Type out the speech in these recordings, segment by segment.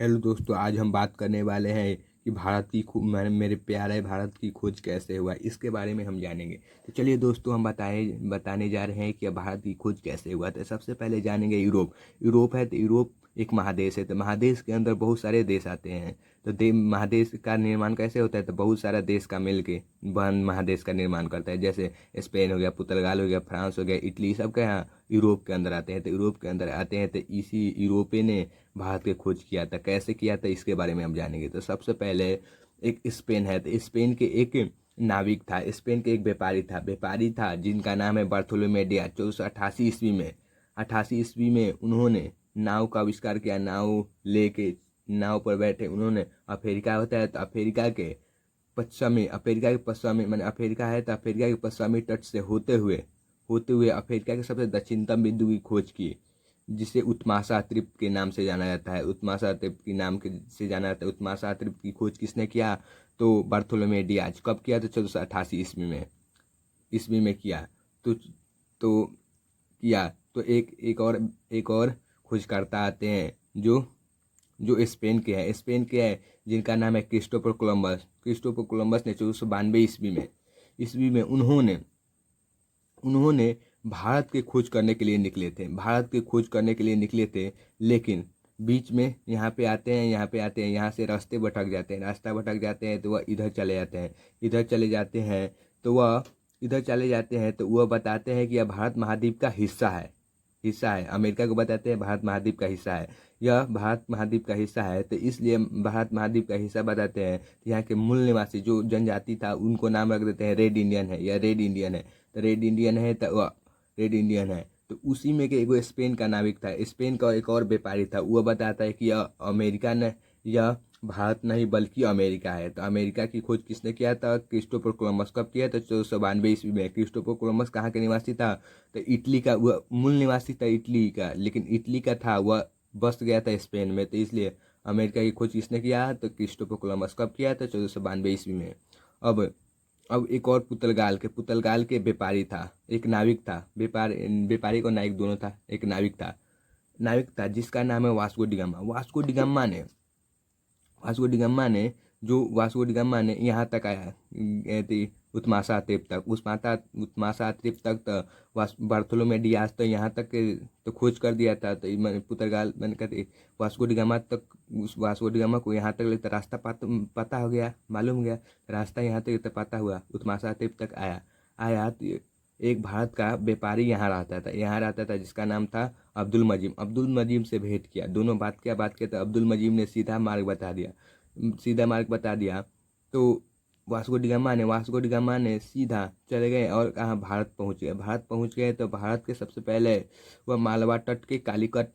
Hello दोस्तों, आज हम बात करने वाले हैं कि भारत की मेरे प्यारे भारत की खोज कैसे हुआ, इसके बारे में हम जानेंगे। तो चलिए दोस्तों, हम बताने जा रहे हैं कि भारत की खोज कैसे हुआ। तो सबसे पहले जानेंगे यूरोप। यूरोप है तो यूरोप एक महादेश है। तो महादेश के अंदर बहुत सारे देश आते हैं। तो महादेश का निर्माण कैसे होता है? तो बहुत सारा देश का मिल के महादेश का निर्माण करता है। जैसे स्पेन हो गया, पुर्तगाल हो गया, फ्रांस हो गया, इटली, सब क्या यहाँ यूरोप के अंदर आते हैं। तो यूरोप के अंदर आते हैं तो इसी यूरोपे ने भारत की खोज किया था। कैसे किया था इसके बारे में हम जानेंगे। तो सबसे पहले एक स्पेन है। तो स्पेन के एक नाविक था, स्पेन के एक व्यापारी था जिनका नाम है बार्थोलोमे डियाज। 1488 में 88 में उन्होंने नाव का आविष्कार किया। नाव पर बैठे उन्होंने, अफ्रीका होता है तो अफ्रीका के पश्चिमी माने अफ्रीका है तो अफ्रीका के पश्चिमी तट से होते हुए अफ्रीका के सबसे दक्षिणतम बिंदु की खोज की, जिसे उत्मासा द्वीप के नाम से जाना जाता है। उत्मासा द्वीप के नाम से जाना जाता है। उत्मासा द्वीप की खोज किसने किया? तो बार्थोलोमे डियाज। कब किया? तो 1488 ईस्वी में किया। तो किया तो एक और खोजकर्ता आते हैं जो स्पेन के हैं जिनका नाम है क्रिस्टोफर कोलंबस ने 1492 ईस्वी में उन्होंने भारत की खोज करने के लिए निकले थे। लेकिन बीच में यहाँ पे आते हैं, यहाँ से रास्ता भटक जाते हैं तो वह इधर चले जाते हैं। तो वह बताते हैं कि यह भारत महाद्वीप का हिस्सा है। अमेरिका को बताते हैं भारत महाद्वीप का हिस्सा है। यह भारत महाद्वीप का हिस्सा है, तो इसलिए भारत महाद्वीप का हिस्सा बताते हैं। यहाँ के मूल निवासी जो जनजाति था उनको नाम रख देते हैं रेड इंडियन है। यह रेड इंडियन है। तो रेड इंडियन है। तो उसी में के एगो स्पेन का नाविक था। स्पेन का एक और व्यापारी था। वह बताता है कि यह भारत नहीं बल्कि अमेरिका है। तो अमेरिका की खोज किसने किया था? Christopher Columbus. कब किया? तो 1492 ईस्वी में। क्रिस्टोफर कोलंबस कहाँ के निवासी था? तो इटली का। वह मूल निवासी था इटली का, लेकिन इटली का था, वह बस गया था स्पेन में। तो इसलिए अमेरिका की खोज किसने किया? तो क्रिस्टोफर कोलंबस। कब किया? तो 1492 ईस्वी में। अब एक और पुर्तगाल के व्यापारी था, एक नाविक था। व्यापारी को नाविक दोनों था। एक नाविक था जिसका नाम है वास्को डिगामा ने यहाँ तक आया, उत्मासा द्वीप तक। तो बार्थोलोमे डियाज तो यहाँ तक तो खोज कर दिया था। तो पुर्तगाल मैंने कहते वास्को डिगामा को यहाँ तक लेकर रास्ता पता हो गया, मालूम हो गया रास्ता यहाँ तक पता हुआ। उत्मासा द्वीप तक आया तो एक भारत का व्यापारी यहाँ रहता था जिसका नाम था अब्दुल मजीम से भेंट किया। दोनों बात किया तो अब्दुल मजीम ने सीधा मार्ग बता दिया। तो वास्को डिगामा ने सीधा चले गए और कहाँ भारत पहुँच गए। तो भारत के सबसे पहले वह मालवा तट के कालीकट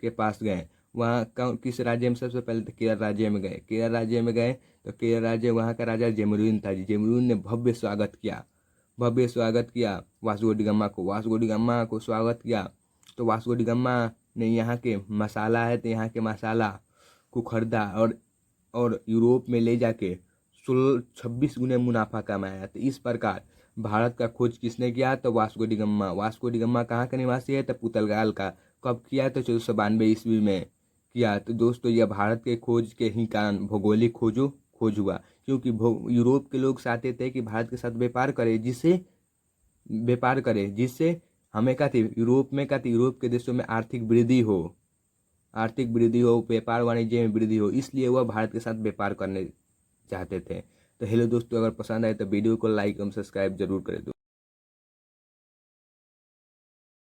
के पास गए। वहाँ किस राज्य में? सबसे पहले तो केरल राज्य में गए। तो केरल राज्य, वहाँ का राजा जेमरून था। जेमरून ने भव्य स्वागत किया वास्को डिगामा को स्वागत किया। तो वास्को डिगामा ने यहाँ के मसाला को खरीदा और यूरोप में ले जाके 26 गुने मुनाफा कमाया। तो इस प्रकार भारत का खोज किसने किया? तो वास्को डिगामा कहाँ का निवासी है? तो पुर्तगाल का। कब किया? तो 1492 ईस्वी में किया। तो दोस्तों, यह भारत के खोज के ही कारण भौगोलिक खोज हुआ, क्योंकि यूरोप के लोग चाहते थे कि भारत के साथ व्यापार करे, जिससे हमें यूरोप के देशों में आर्थिक वृद्धि हो, व्यापार वाणिज्य में वृद्धि हो, इसलिए वह भारत के साथ व्यापार करने चाहते थे। तो हेलो दोस्तों, अगर पसंद आए तो वीडियो को लाइक एवं सब्सक्राइब जरूर करें।